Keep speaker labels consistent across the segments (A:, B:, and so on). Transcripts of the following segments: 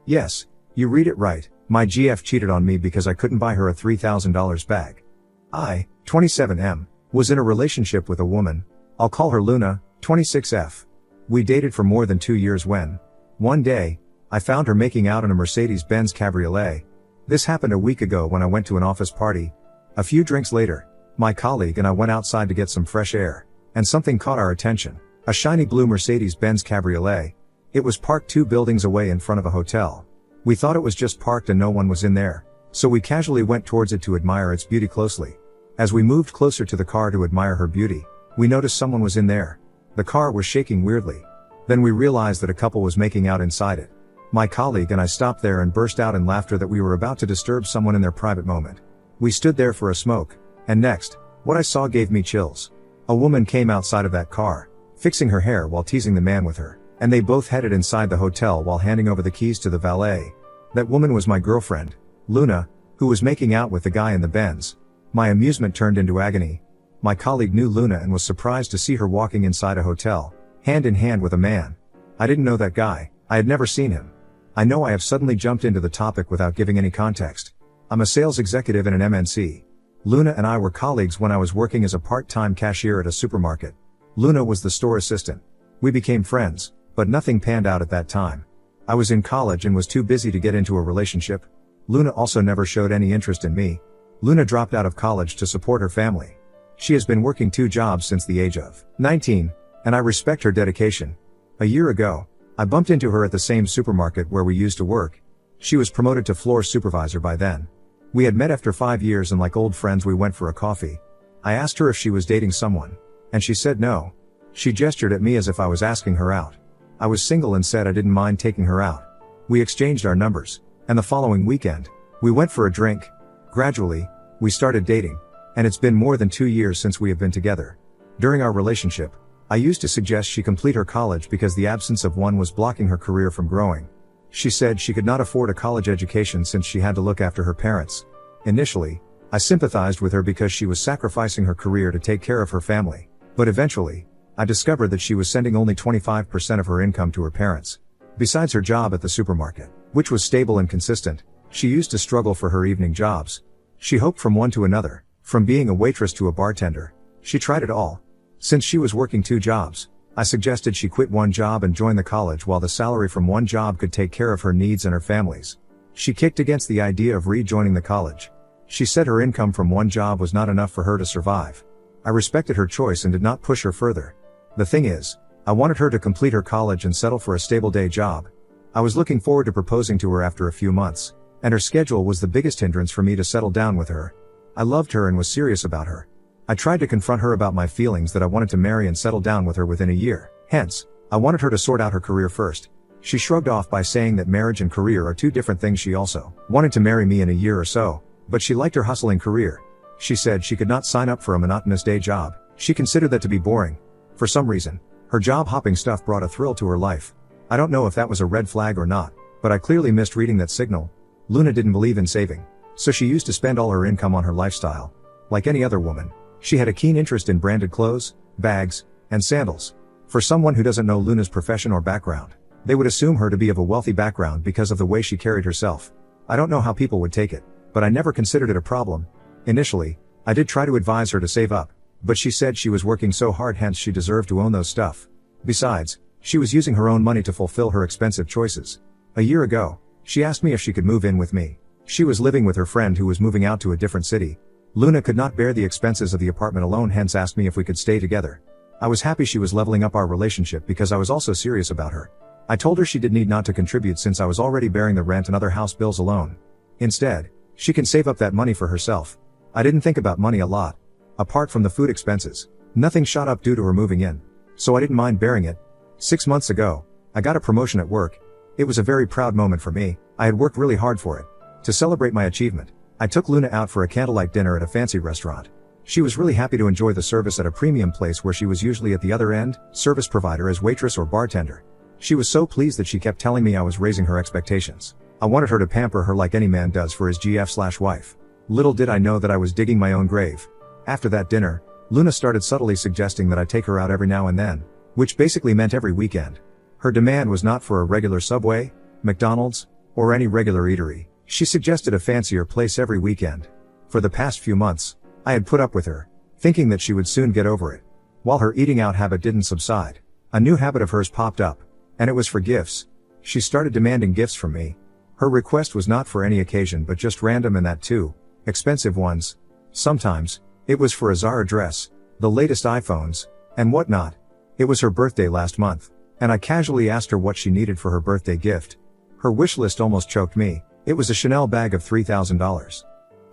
A: Yes, you read it right, my GF cheated on me because I couldn't buy her a $3,000 bag. I, 27M, was in a relationship with a woman, I'll call her Luna, 26F. We dated for more than 2 years when, one day, I found her making out in a Mercedes-Benz Cabriolet. This happened a week ago when I went to an office party. A few drinks later, my colleague and I went outside to get some fresh air, and something caught our attention. A shiny blue Mercedes-Benz Cabriolet. It was parked 2 buildings away in front of a hotel. We thought it was just parked and no one was in there, so we casually went towards it to admire its beauty closely. As we moved closer to the car to admire her beauty, we noticed someone was in there. The car was shaking weirdly. Then we realized that a couple was making out inside it. My colleague and I stopped there and burst out in laughter that we were about to disturb someone in their private moment. We stood there for a smoke, and next, what I saw gave me chills. A woman came outside of that car, fixing her hair while teasing the man with her, and they both headed inside the hotel while handing over the keys to the valet. That woman was my girlfriend, Luna, who was making out with the guy in the Benz. My amusement turned into agony. My colleague knew Luna and was surprised to see her walking inside a hotel, hand in hand with a man. I didn't know that guy, I had never seen him. I know I have suddenly jumped into the topic without giving any context. I'm a sales executive in an MNC. Luna and I were colleagues when I was working as a part-time cashier at a supermarket. Luna was the store assistant. We became friends, but nothing panned out at that time. I was in college and was too busy to get into a relationship. Luna also never showed any interest in me. Luna dropped out of college to support her family. She has been working 2 jobs since the age of 19, and I respect her dedication. A year ago, I bumped into her at the same supermarket where we used to work. She was promoted to floor supervisor by then. We had met after 5 years and like old friends we went for a coffee. I asked her if she was dating someone, and she said no. She gestured at me as if I was asking her out. I was single and said I didn't mind taking her out. We exchanged our numbers, and the following weekend, we went for a drink. Gradually, we started dating, and it's been more than 2 years since we have been together. During our relationship, I used to suggest she complete her college because the absence of one was blocking her career from growing. She said she could not afford a college education since she had to look after her parents. Initially, I sympathized with her because she was sacrificing her career to take care of her family, but eventually, I discovered that she was sending only 25% of her income to her parents. Besides her job at the supermarket, which was stable and consistent, she used to struggle for her evening jobs. She hoped from one to another, from being a waitress to a bartender. She tried it all. Since she was working 2 jobs, I suggested she quit one job and join the college while the salary from one job could take care of her needs and her family's. She kicked against the idea of rejoining the college. She said her income from one job was not enough for her to survive. I respected her choice and did not push her further. The thing is, I wanted her to complete her college and settle for a stable day job. I was looking forward to proposing to her after a few months, and her schedule was the biggest hindrance for me to settle down with her. I loved her and was serious about her. I tried to confront her about my feelings that I wanted to marry and settle down with her within a year. Hence, I wanted her to sort out her career first. She shrugged off by saying that marriage and career are 2 different things. She also wanted to marry me in a year or so, but she liked her hustling career. She said she could not sign up for a monotonous day job. She considered that to be boring. For some reason, her job hopping stuff brought a thrill to her life. I don't know if that was a red flag or not, but I clearly missed reading that signal. Luna didn't believe in saving, so she used to spend all her income on her lifestyle. Like any other woman, she had a keen interest in branded clothes, bags, and sandals. For someone who doesn't know Luna's profession or background, they would assume her to be of a wealthy background because of the way she carried herself. I don't know how people would take it, but I never considered it a problem. Initially, I did try to advise her to save up, but she said she was working so hard, hence she deserved to own those stuff. Besides, she was using her own money to fulfill her expensive choices. A year ago, she asked me if she could move in with me. She was living with her friend who was moving out to a different city. Luna could not bear the expenses of the apartment alone, hence asked me if we could stay together. I was happy she was leveling up our relationship because I was also serious about her. I told her she did need not to contribute since I was already bearing the rent and other house bills alone. Instead, she can save up that money for herself. I didn't think about money a lot. Apart from the food expenses, nothing shot up due to her moving in, so I didn't mind bearing it. 6 months ago, I got a promotion at work. It was a very proud moment for me. I had worked really hard for it. To celebrate my achievement, I took Luna out for a candlelight dinner at a fancy restaurant. She was really happy to enjoy the service at a premium place where she was usually at the other end, service provider as waitress or bartender. She was so pleased that she kept telling me I was raising her expectations. I wanted her to pamper her like any man does for his GF/wife. Little did I know that I was digging my own grave. After that dinner, Luna started subtly suggesting that I take her out every now and then, which basically meant every weekend. Her demand was not for a regular Subway, McDonald's, or any regular eatery. She suggested a fancier place every weekend. For the past few months, I had put up with her, thinking that she would soon get over it. While her eating out habit didn't subside, a new habit of hers popped up, and it was for gifts. She started demanding gifts from me. Her request was not for any occasion but just random, and that too, expensive ones. Sometimes, it was for a Zara dress, the latest iPhones, and whatnot. It was her birthday last month, and I casually asked her what she needed for her birthday gift. Her wish list almost choked me. It was a Chanel bag of $3,000.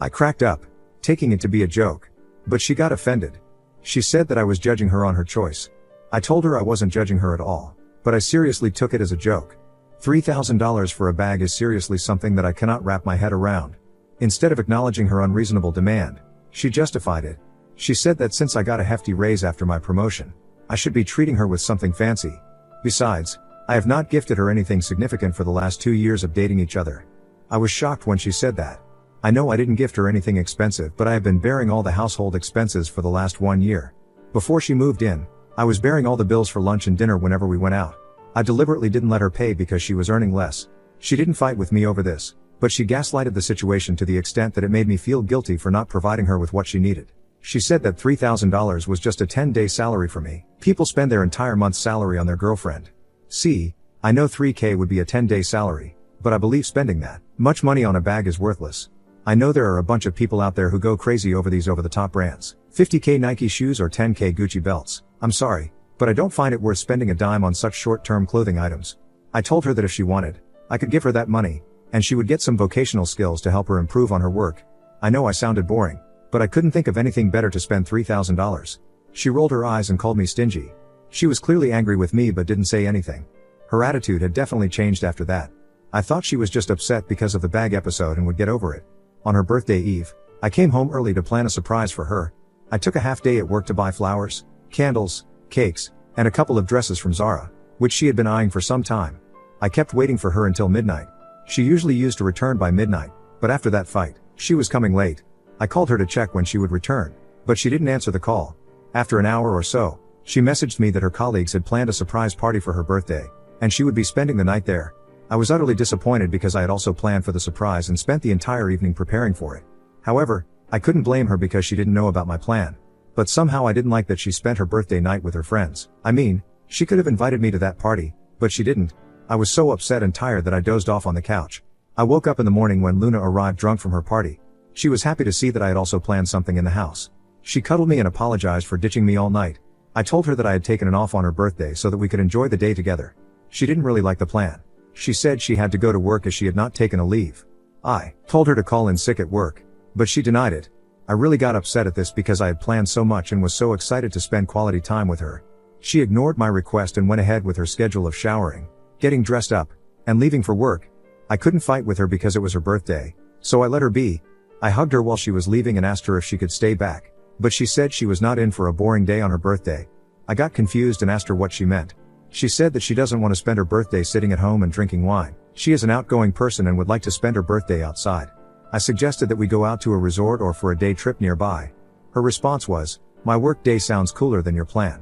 A: I cracked up, taking it to be a joke. But she got offended. She said that I was judging her on her choice. I told her I wasn't judging her at all, but I seriously took it as a joke. $3,000 for a bag is seriously something that I cannot wrap my head around. Instead of acknowledging her unreasonable demand, she justified it. She said that since I got a hefty raise after my promotion, I should be treating her with something fancy. Besides, I have not gifted her anything significant for the last 2 years of dating each other. I was shocked when she said that. I know I didn't gift her anything expensive, but I have been bearing all the household expenses for the last 1 year. Before she moved in, I was bearing all the bills for lunch and dinner whenever we went out. I deliberately didn't let her pay because she was earning less. She didn't fight with me over this, but she gaslighted the situation to the extent that it made me feel guilty for not providing her with what she needed. She said that $3,000 was just a 10-day salary for me. People spend their entire month's salary on their girlfriend. See, I know $3K would be a 10-day salary, but I believe spending that much money on a bag is worthless. I know there are a bunch of people out there who go crazy over these over-the-top brands. $50K Nike shoes or $10K Gucci belts. I'm sorry, but I don't find it worth spending a dime on such short-term clothing items. I told her that if she wanted, I could give her that money, and she would get some vocational skills to help her improve on her work. I know I sounded boring, but I couldn't think of anything better to spend $3,000. She rolled her eyes and called me stingy. She was clearly angry with me but didn't say anything. Her attitude had definitely changed after that. I thought she was just upset because of the bag episode and would get over it. On her birthday eve, I came home early to plan a surprise for her. I took a half day at work to buy flowers, candles, cakes, and a couple of dresses from Zara, which she had been eyeing for some time. I kept waiting for her until midnight. She usually used to return by midnight, but after that fight, she was coming late. I called her to check when she would return, but she didn't answer the call. After an hour or so, she messaged me that her colleagues had planned a surprise party for her birthday, and she would be spending the night there. I was utterly disappointed because I had also planned for the surprise and spent the entire evening preparing for it. However, I couldn't blame her because she didn't know about my plan. But somehow I didn't like that she spent her birthday night with her friends. I mean, she could have invited me to that party, but she didn't. I was so upset and tired that I dozed off on the couch. I woke up in the morning when Luna arrived drunk from her party. She was happy to see that I had also planned something in the house. She cuddled me and apologized for ditching me all night. I told her that I had taken an off on her birthday so that we could enjoy the day together. She didn't really like the plan. She said she had to go to work as she had not taken a leave. I told her to call in sick at work, but she denied it. I really got upset at this because I had planned so much and was so excited to spend quality time with her. She ignored my request and went ahead with her schedule of showering, getting dressed up, and leaving for work. I couldn't fight with her because it was her birthday, so I let her be. I hugged her while she was leaving and asked her if she could stay back, but she said she was not in for a boring day on her birthday. I got confused and asked her what she meant. She said that she doesn't want to spend her birthday sitting at home and drinking wine. She is an outgoing person and would like to spend her birthday outside. I suggested that we go out to a resort or for a day trip nearby. Her response was, "My work day sounds cooler than your plan."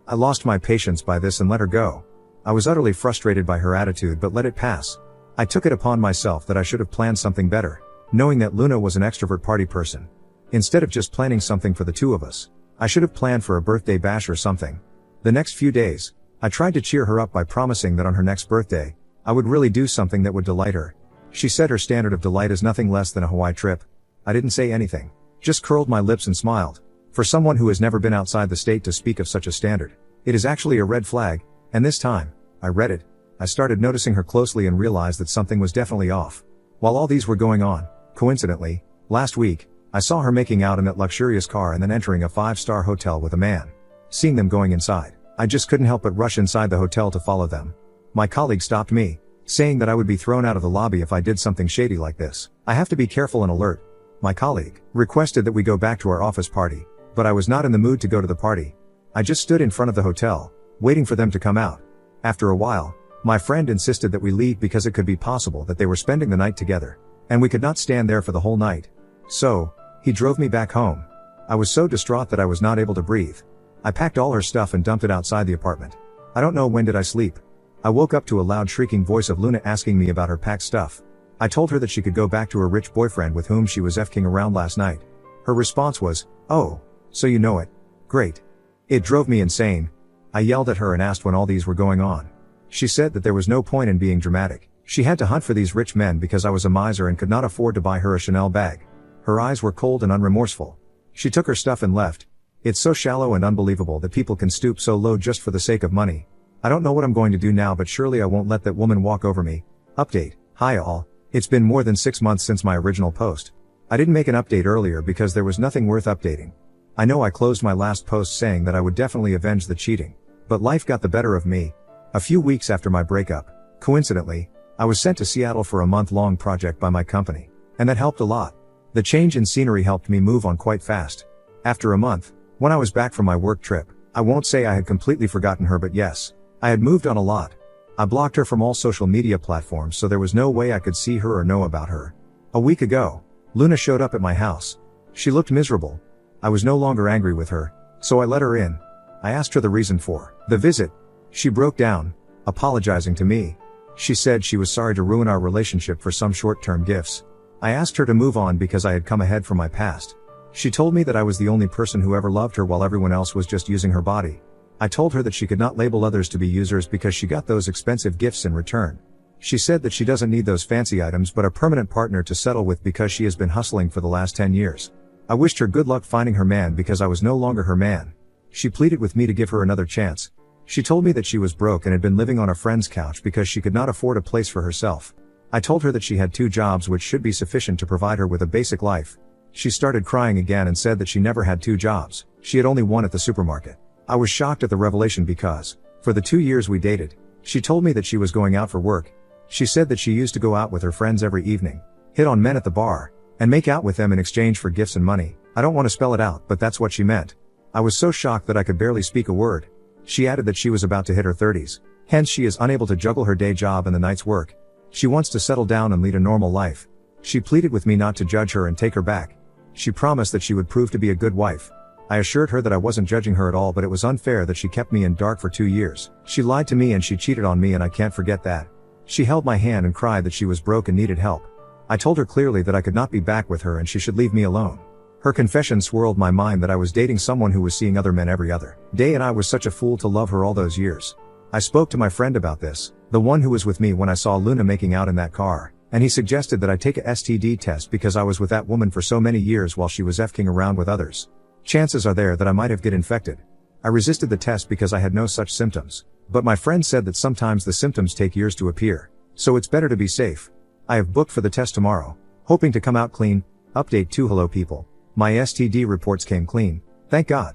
A: I lost my patience by this and let her go. I was utterly frustrated by her attitude but let it pass. I took it upon myself that I should have planned something better, knowing that Luna was an extrovert party person. Instead of just planning something for the two of us, I should have planned for a birthday bash or something. The next few days, I tried to cheer her up by promising that on her next birthday, I would really do something that would delight her. She said her standard of delight is nothing less than a Hawaii trip. I didn't say anything, just curled my lips and smiled. For someone who has never been outside the state to speak of such a standard, it is actually a red flag, and this time, I read it. I started noticing her closely and realized that something was definitely off. While all these were going on, coincidentally, last week, I saw her making out in that luxurious car and then entering a 5-star hotel with a man. Seeing them going inside, I just couldn't help but rush inside the hotel to follow them. My colleague stopped me, saying that I would be thrown out of the lobby if I did something shady like this. I have to be careful and alert. My colleague requested that we go back to our office party, but I was not in the mood to go to the party. I just stood in front of the hotel, waiting for them to come out. After a while, my friend insisted that we leave because it could be possible that they were spending the night together, and we could not stand there for the whole night. So, he drove me back home. I was so distraught that I was not able to breathe. I packed all her stuff and dumped it outside the apartment. I don't know when did I sleep. I woke up to a loud shrieking voice of Luna asking me about her packed stuff. I told her that she could go back to her rich boyfriend with whom she was f***ing around last night. Her response was, "Oh, so you know it. Great." It drove me insane. I yelled at her and asked when all these were going on. She said that there was no point in being dramatic. She had to hunt for these rich men because I was a miser and could not afford to buy her a Chanel bag. Her eyes were cold and unremorseful. She took her stuff and left. It's so shallow and unbelievable that people can stoop so low just for the sake of money. I don't know what I'm going to do now, but surely I won't let that woman walk over me. Update. Hi all. It's been more than 6 months since my original post. I didn't make an update earlier because there was nothing worth updating. I know I closed my last post saying that I would definitely avenge the cheating. But life got the better of me. A few weeks after my breakup, coincidentally, I was sent to Seattle for a month-long project by my company. And that helped a lot. The change in scenery helped me move on quite fast. After a month, when I was back from my work trip, I won't say I had completely forgotten her, but yes, I had moved on a lot. I blocked her from all social media platforms so there was no way I could see her or know about her. A week ago, Luna showed up at my house. She looked miserable. I was no longer angry with her, so I let her in. I asked her the reason for the visit. She broke down, apologizing to me. She said she was sorry to ruin our relationship for some short-term gifts. I asked her to move on because I had come ahead from my past. She told me that I was the only person who ever loved her while everyone else was just using her body. I told her that she could not label others to be users because she got those expensive gifts in return. She said that she doesn't need those fancy items but a permanent partner to settle with because she has been hustling for the last 10 years. I wished her good luck finding her man because I was no longer her man. She pleaded with me to give her another chance. She told me that she was broke and had been living on a friend's couch because she could not afford a place for herself. I told her that she had 2 jobs which should be sufficient to provide her with a basic life. She started crying again and said that she never had 2 jobs, she had only one at the supermarket. I was shocked at the revelation because, for the 2 years we dated, she told me that she was going out for work. She said that she used to go out with her friends every evening, hit on men at the bar, and make out with them in exchange for gifts and money. I don't want to spell it out, but that's what she meant. I was so shocked that I could barely speak a word. She added that she was about to hit her 30s, hence she is unable to juggle her day job and the night's work. She wants to settle down and lead a normal life. She pleaded with me not to judge her and take her back. She promised that she would prove to be a good wife. I assured her that I wasn't judging her at all, but it was unfair that she kept me in dark for 2 years. She lied to me and she cheated on me and I can't forget that. She held my hand and cried that she was broke and needed help. I told her clearly that I could not be back with her and she should leave me alone. Her confession swirled my mind that I was dating someone who was seeing other men every other day and I was such a fool to love her all those years. I spoke to my friend about this, the one who was with me when I saw Luna making out in that car. And he suggested that I take a STD test because I was with that woman for so many years while she was f***ing around with others. Chances are there that I might have get infected. I resisted the test because I had no such symptoms. But my friend said that sometimes the symptoms take years to appear. So it's better to be safe. I have booked for the test tomorrow, hoping to come out clean. Update 2. Hello people. My STD reports came clean. Thank God.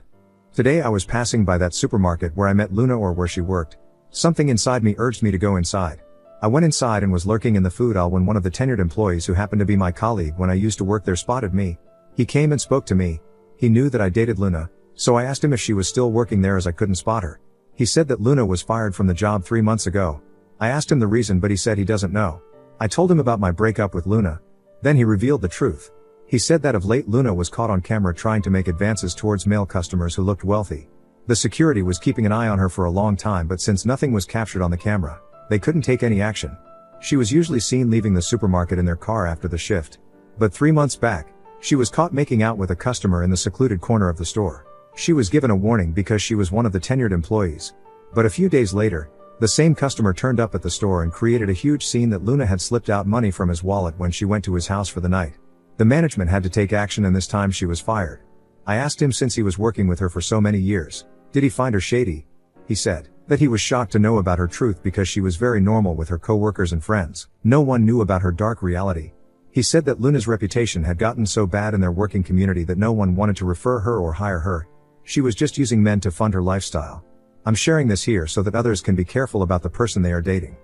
A: Today I was passing by that supermarket where I met Luna or where she worked. Something inside me urged me to go inside. I went inside and was lurking in the food aisle when one of the tenured employees who happened to be my colleague when I used to work there spotted me. He came and spoke to me. He knew that I dated Luna, so I asked him if she was still working there as I couldn't spot her. He said that Luna was fired from the job 3 months ago. I asked him the reason but he said he doesn't know. I told him about my breakup with Luna. Then he revealed the truth. He said that of late Luna was caught on camera trying to make advances towards male customers who looked wealthy. The security was keeping an eye on her for a long time but since nothing was captured on the camera, they couldn't take any action. She was usually seen leaving the supermarket in their car after the shift. But 3 months back, she was caught making out with a customer in the secluded corner of the store. She was given a warning because she was one of the tenured employees. But a few days later, the same customer turned up at the store and created a huge scene that Luna had slipped out money from his wallet when she went to his house for the night. The management had to take action and this time she was fired. I asked him since he was working with her for so many years, did he find her shady? He said that he was shocked to know about her truth because she was very normal with her co-workers and friends. No one knew about her dark reality. He said that Luna's reputation had gotten so bad in their working community that no one wanted to refer her or hire her. She was just using men to fund her lifestyle. I'm sharing this here so that others can be careful about the person they are dating.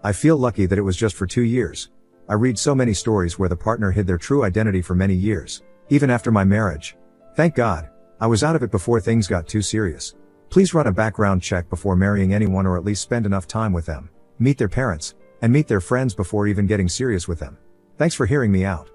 A: I feel lucky that it was just for 2 years. I read so many stories where the partner hid their true identity for many years, even after my marriage. Thank God, I was out of it before things got too serious. Please run a background check before marrying anyone or at least spend enough time with them, meet their parents, and meet their friends before even getting serious with them. Thanks for hearing me out.